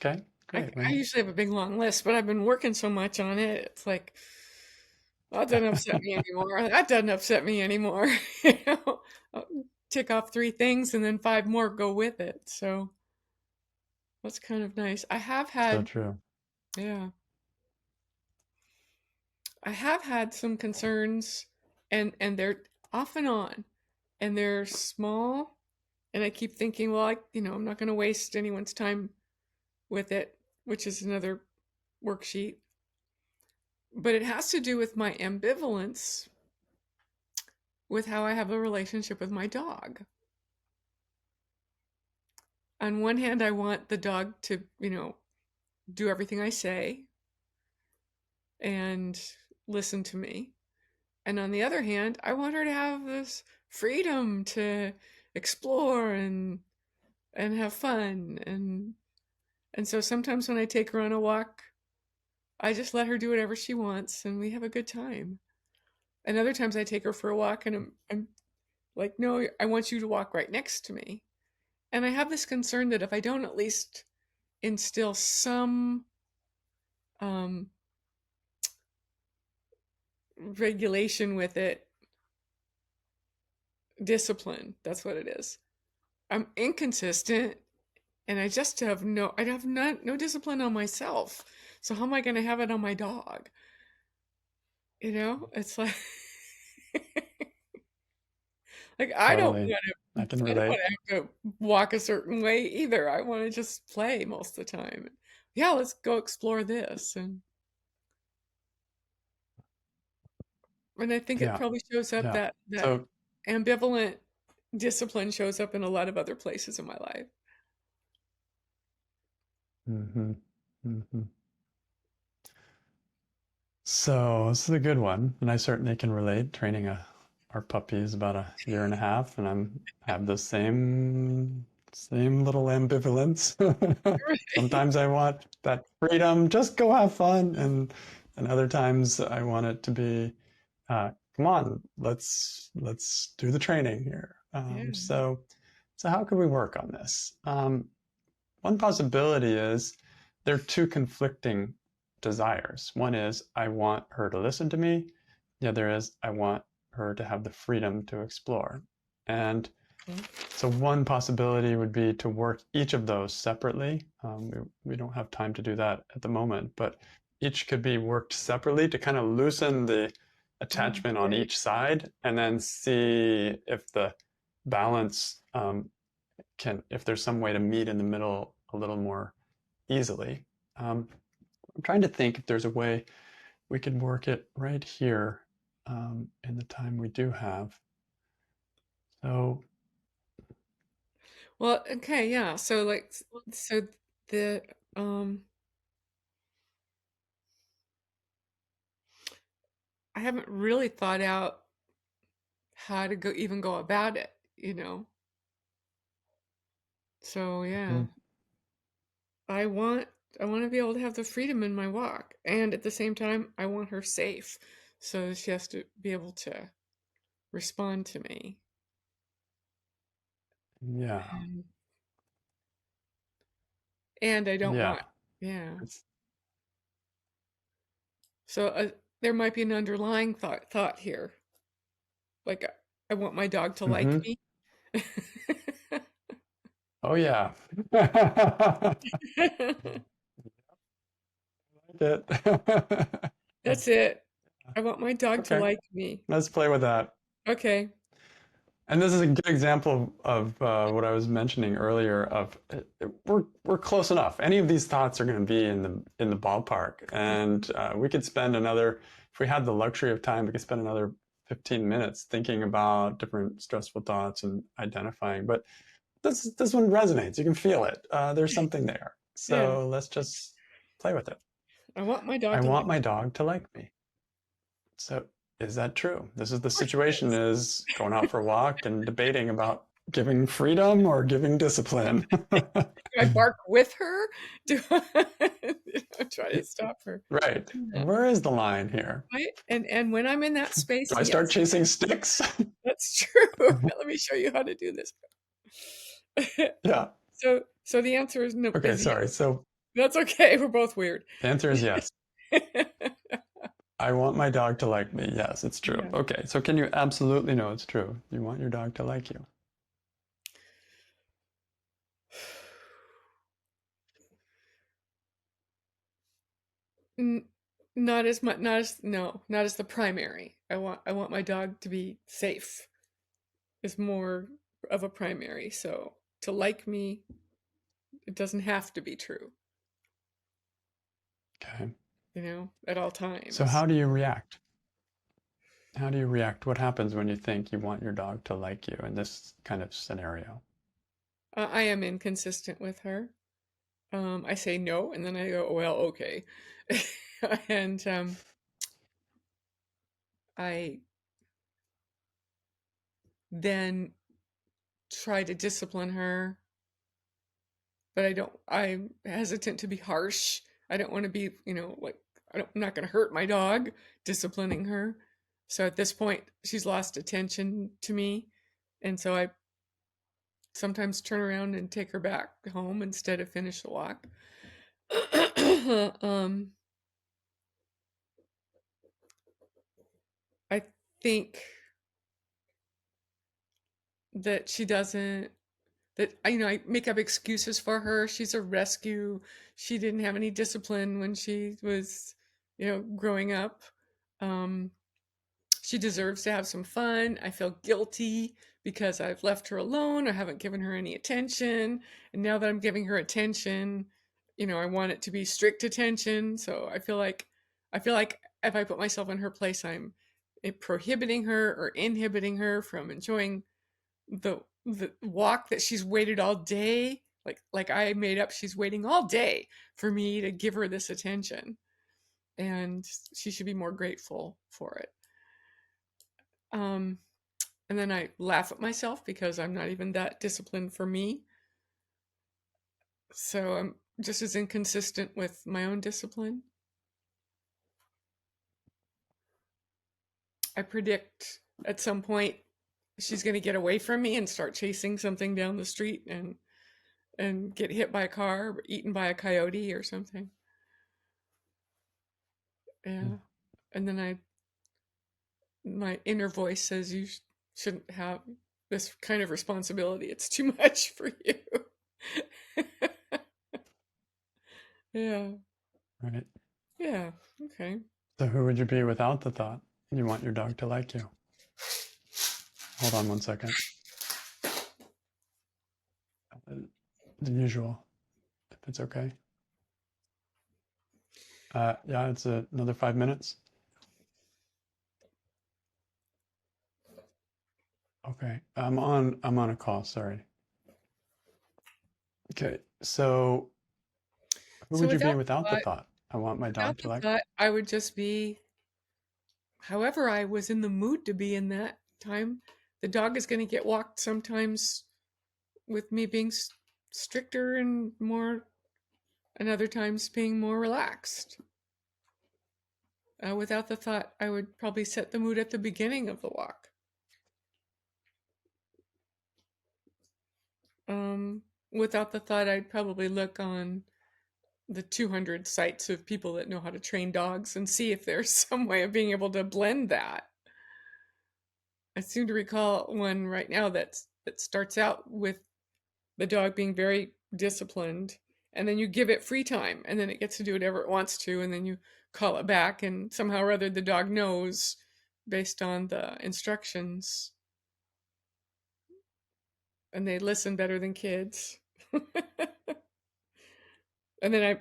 Okay, I, great, I Wendy. usually have a big long list, but I've been working so much on it. It's like, well, that doesn't upset me anymore. That doesn't upset me anymore. You know, I'll tick off 3 things and then 5 more go with it. So that's kind of nice. So true. Yeah, I have had some concerns, and they're off and on, and they're small, and I keep thinking, well, I'm not going to waste anyone's time with it, which is another worksheet. But it has to do with my ambivalence with how I have a relationship with my dog. On one hand, I want the dog to, do everything I say and listen to me. And on the other hand, I want her to have this freedom to explore and have fun. And so sometimes when I take her on a walk, I just let her do whatever she wants and we have a good time. And other times I take her for a walk and I'm like, no, I want you to walk right next to me. And I have this concern that if I don't at least instill some um, regulation with it, discipline, that's what it is. I'm inconsistent and I have no discipline on myself. So how am I going to have it on my dog? It's like, like Totally. I can I don't relate. want to have to walk a certain way either. I want to just play most of the time. Yeah, let's go explore this. And I think it Yeah, probably shows up yeah. that So, ambivalent discipline shows up in a lot of other places in my life. hmm hmm So this is a good one, and I certainly can relate. Training our puppy is about a year and a half, and I'm have the same little ambivalence. Sometimes I want that freedom, just go have fun, and other times I want it to be, come on, let's do the training here. Yeah. So how can we work on this? One possibility is there are two conflicting desires. One is I want her to listen to me. The other is I want her to have the freedom to explore. And Okay. so one possibility would be to work each of those separately. We don't have time to do that at the moment, but each could be worked separately to kind of loosen the Oh, attachment on great. each side and then see if the balance if there's some way to meet in the middle a little more easily. I'm trying to think if there's a way we could work it right here in the time we do have. So, Well, okay, yeah. So the um I haven't really thought out how to go about it. So yeah, mhm, I want I want to be able to have the freedom in my walk, and at the same time, I want her safe, so she has to be able to respond to me. yeah, And, and I don't yeah, want, yeah. it's, So there might be an underlying thought here, like I want my dog to like hmm me. oh yeah, like it. That's it. I want my dog to Okay, like me. let's play with that. Okay. And this is a good example of what I was mentioning earlier. We're close enough. Any of these thoughts are going to be in the ballpark, and we could spend another, if we had the luxury of time, we could spend another 15 minutes thinking about different stressful thoughts and identifying. But this one resonates. You can feel it. There's something there. Yeah. So let's just play with it. I want my dog I to like want my me. dog to like me. So is that true? This is the Of course it situation is. is going out for a walk and debating about giving freedom or giving discipline. Do I bark with her? Do I, try to stop her? Right. No. Where is the line here? Right? And when I'm in that Do space, I start yes, chasing sticks? that's true. Let me show you how to do this. Yeah. So the answer is no Okay, is sorry. yes. So, That's okay. We're both weird. The answer is yes. I want my dog to like me. Yes, it's true. Yeah. Okay, so can you absolutely know it's true? You want your dog to like you. N- Not as much, not as, no, not as the primary. I want my dog to be safe is more of a primary. So to like me, it doesn't have to be true, Okay. at all So times. how do you react? How do you react? What happens when you think you want your dog to like you in this kind of scenario? I am inconsistent with her. I say no, and then I go, well, okay. And I then try to discipline her, but I'm hesitant to be harsh. I don't want to be, like, I'm not going to hurt my dog disciplining her. So at this point, she's lost attention to me. And so I sometimes turn around and take her back home instead of finish the walk. um, I think that she doesn't that I make up excuses for her. She's a rescue. She didn't have any discipline when she was, growing up. Um, she deserves to have some fun. I feel guilty because I've left her alone. I haven't given her any attention. And now that I'm giving her attention, I want it to be strict attention. So I feel like if I put myself in her place, I'm prohibiting her or inhibiting her from enjoying the walk that she's waited all day. Like I made up she's waiting all day for me to give her this attention, and she should be more grateful for it. Um, and then I laugh at myself because I'm not even that disciplined for me. So I'm just as inconsistent with my own discipline. I predict at some point she's going to get away from me and start chasing something down the street and get hit by a car or eaten by a coyote or something. Hmm. Yeah. And then my inner voice says you shouldn't have this kind of responsibility. It's too much for you. Yeah. Right. Yeah. Okay. So who would you be without the thought you want your dog to like you? Hold on one second. The usual, if it's okay. Yeah, it's another 5 minutes. Okay, I'm on a call. Sorry. Okay, so who So would you be without the thought, thought? I want my without dog to the like. thought, I would just be however I was in the mood to be in that time. The dog is going to get walked sometimes with me being stricter and more, and other times being more relaxed. Without the thought, I would probably set the mood at the beginning of the walk. Um, Without the thought, I'd probably look on the 200 sites of people that know how to train dogs and see if there's some way of being able to blend that. I seem to recall one right now that starts out with the dog being very disciplined, and then you give it free time, and then it gets to do whatever it wants to, and then you call it back, and somehow or other the dog knows based on the instructions, and they listen better than kids. And then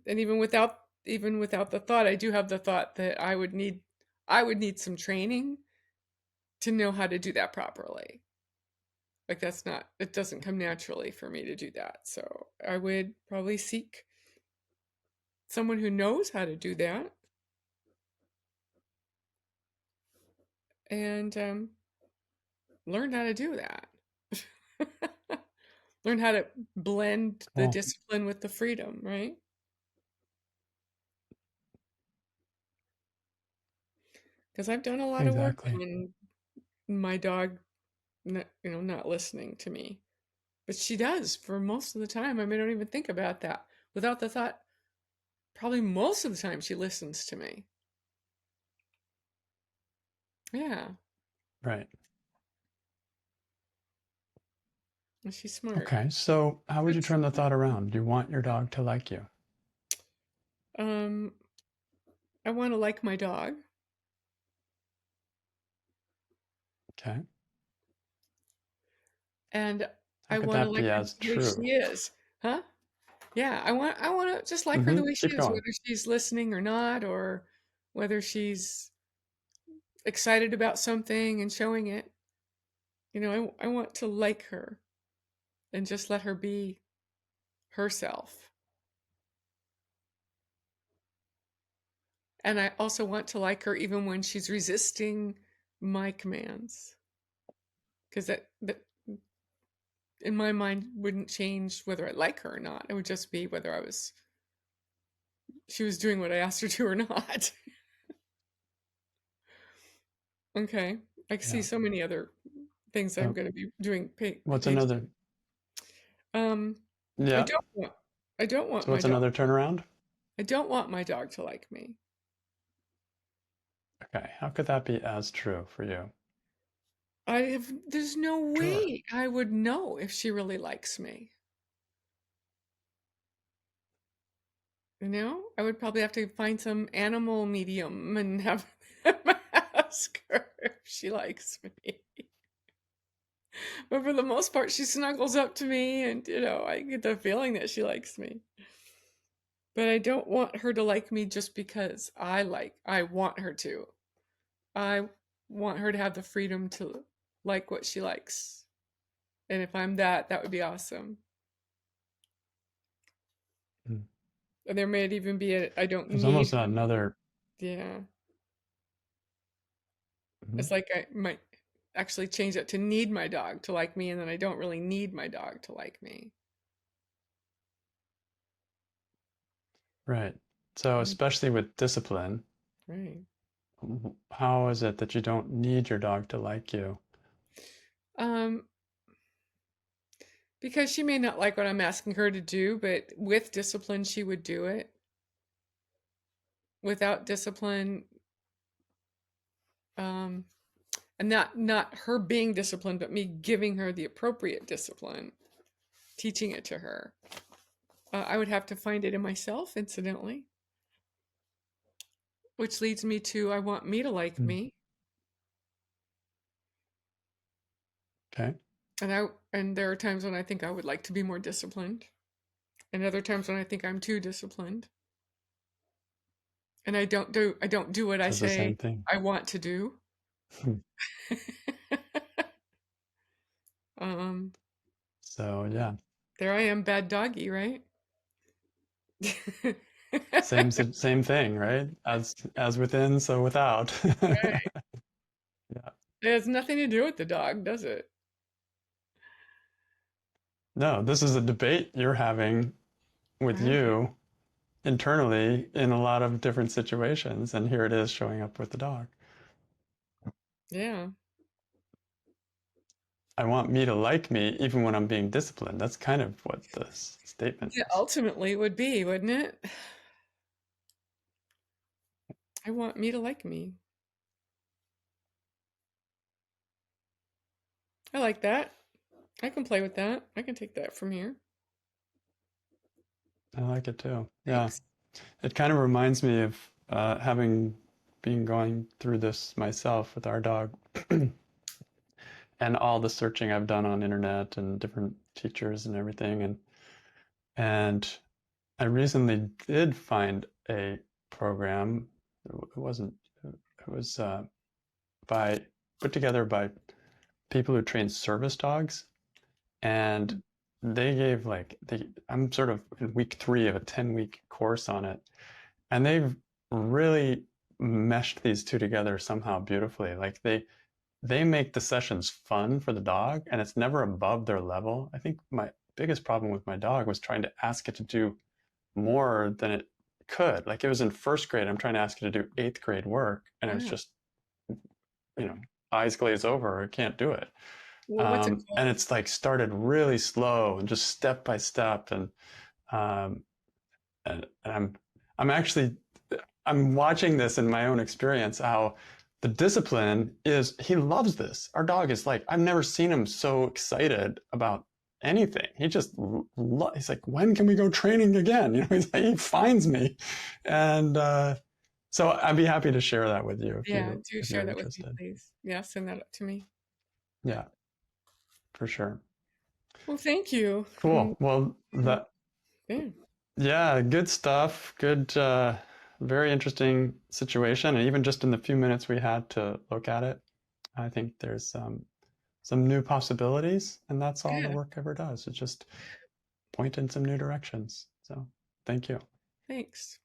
and even without the thought, I do have the thought that I would need some training to know how to do that properly. Like that's not it doesn't come naturally for me to do that. So I would probably seek someone who knows how to do that and learn how to do that. Learn how to blend the Well, discipline with the freedom, right? Because I've done a lot of work exactly. on my dog, not listening to me. But she does for most of the time. I mean, I don't even think about that. without the thought, probably most of the time she listens to me. Yeah, Right. and she's smart. Okay. So how would you Good turn the smart. thought around? Do you want your dog to like you? Um, I want to like my dog, Okay. and How I could want to that like be her as the way she true? is. Huh? Yeah, I want to just like her the way she Keep is, going. whether she's listening or not, or whether she's excited about something and showing it. I want to like her and just let her be herself. And I also want to like her even when she's resisting my commands, because that in my mind wouldn't change whether I like her or not. It would just be whether she was doing what I asked her to or not. Okay. I see Yeah. so many other things I'm So going to be doing. what's Pay another? Um, I Yeah. don't want I don't want So my what's dog. another turnaround? I don't want my dog to like me. Okay. How could that be as true for you? There's no Sure. way I would know if she really likes me. I would probably have to find some animal medium and have them ask her if she likes me. But for the most part, she snuggles up to me, and I get the feeling that she likes me. But I don't want her to like me just because I want her to. I want her to have the freedom to like what she likes. And if I'm that would be awesome. Mm. And there may even be I don't There's need, almost another. yeah. Mhm. It's like I might actually change it to need my dog to like me, and then I don't really need my dog to like me. Right. So Mm, especially with discipline, right. how is it that you don't need your dog to like you? Um, because she may not like what I'm asking her to do, but with discipline, she would do it. Without discipline, um, and not her being disciplined, but me giving her the appropriate discipline, teaching it to her. I would have to find it in myself, incidentally, which leads me to I want me to like Mm. me, Okay. and there are times when I think I would like to be more disciplined, and other times when I think I'm too disciplined, and I don't do what I Says the same say thing. I want to do. um, So yeah, there I am, bad doggy, right? same thing, right? As within, so without. Right. Yeah. It has nothing to do with the dog, does it? No, this is a debate you're having with Right. you internally in a lot of different situations, and here it is showing up with the dog. Yeah. I want me to like me even when I'm being disciplined. That's kind of what this statement Yeah, is. ultimately it would be, wouldn't it? I want me to like me. I like that. I can play with that. I can take that from here. I like it too. Yeah. Thanks. It kind of reminds me of having been going through this myself with our dog and all the searching I've done on internet and different teachers and everything. And I recently did find a program. It wasn't, it was by put together by people who train service dogs. And they gave I'm sort of in week 3 of a 10-week course on it. And they've really meshed these two together somehow beautifully. Like they make the sessions fun for the dog and it's never above their level. I think my biggest problem with my dog was trying to ask it to do more than it could. Like it was in first grade, I'm trying to ask it to do eighth grade work and it was Wow. just, you know, eyes glaze over, I can't do it. Well, what's it And called? it's like started really slow and just step by step. And um, and I'm watching this in my own experience, how the discipline is, he loves this. Our dog is like, I've never seen him so excited about anything. He just, he's like, when can we go training again? He's like, he finds me. And so I'd be happy to share that with you Yeah, do if share you're that with me, interested. please. Yeah, send that up to me. Yeah, for sure. Well, thank you. Cool. Well, Yeah. yeah, good stuff. Good, very interesting situation. And even just in the few minutes we had to look at it, I think there's some new possibilities, and that's all the Good. work ever does. It just point in some new directions. So thank you. Thanks.